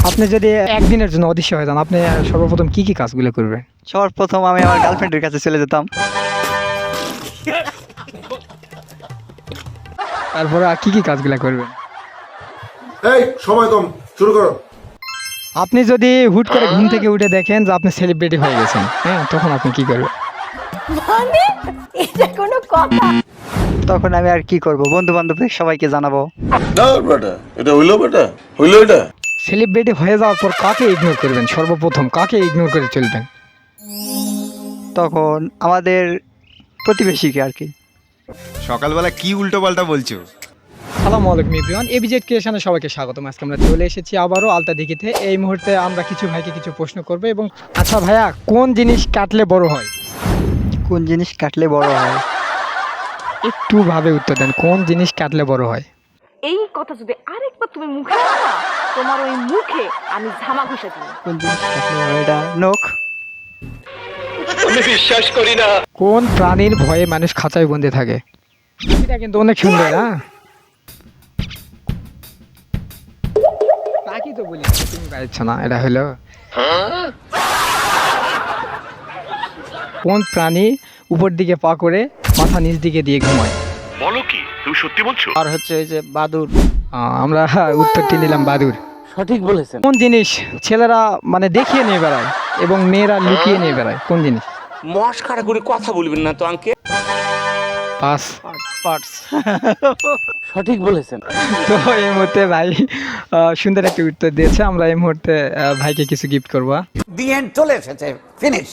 আপনি যদি একদিনের জন্য অদৃশ্য হয়ে যান, আপনি সর্বপ্রথম কি কি কাজগুলো করবেন? সবার প্রথম আমি আমার গার্লফ্রেন্ডের কাছে চলে যেতাম। তারপরে আর কি কি কাজগুলো করবেন? এই সময় কম, শুরু করো। আপনি যদি হুট করে ঘুম থেকে উঠে দেখেন যে আপনি সেলিব্রিটি হয়ে গেছেন, হ্যাঁ, তখন আপনি কি করবেন? মানে এটা কোনো কথা? তখন আমি আর কি করব, বন্ধু বান্ধবদের সবাইকে জানাবো। না বেটা, এটা হইলো এটা। সেলিব্রিটি হয়ে যাওয়ার পর কাকে ইগনোর করবেন? সর্বপ্রথম কাকে ইগনোর করে চলবেন? তখন আমাদের প্রতিবেশীকে আর কি। সকালবেলা কি উল্টো পাল্টা বলছো? আসসালামু আলাইকুম এভরিওয়ান, এবিজেড ক্রিয়েশনে সবাইকে স্বাগতম। আজকে আমরা চলে এসেছি আবারও আলতা দিঘিতে। এই মুহূর্তে আমরা কিছু ভাইকে কিছু প্রশ্ন করবো। এবং আচ্ছা ভাইয়া, কোন জিনিস কাটলে বড় হয়? কোন জিনিস কাটলে বড় হয়? একটু ভাবে উত্তর দেন, কোন জিনিস কাটলে বড় হয়? এই কথা যদি আরেকবার তুমি মুখে আনো না, তোমার ওই মুখে আমি ঝামা ঘষে দিব। কোন জিনিস কাটলে বড় হয়? এটা নখ। কোন প্রাণীর ভয়ে মানুষ খাঁচায় বন্দি থাকে? এটা কিন্তু অনেক সুন্দর। হ্যাঁ, পাখি তো বলি, তুমি পাচ্ছ না, এটা হলো কোন প্রাণী উপর দিকে পা করে মাথা নিচ দিকে দিয়ে ঘুমায়? বলো কি, তুমি সত্যি বলছো? আর হচ্ছে ওই যে বাদুর। আমরা উত্তরটি নিলাম বাদুর। সঠিক বলেছেন। কোন জিনিস ছেলেরা মানে দেখিয়ে নিয়ে বেড়ায় এবং মেয়েরা লুকিয়ে নিয়ে বেড়ায়? কোন জিনিস? মস্কারা করে কথা বলবেন না তো আঙ্কে। পাস। পার্টস। সঠিক বলেছেন। তো এই মুহূর্তে ভাই সুন্দর একটা উত্তর দিয়েছে। আমরা এই মুহূর্তে ভাইকে কিছু গিফট করবো। দি এন্ড চলে এসেছে, ফিনিশ।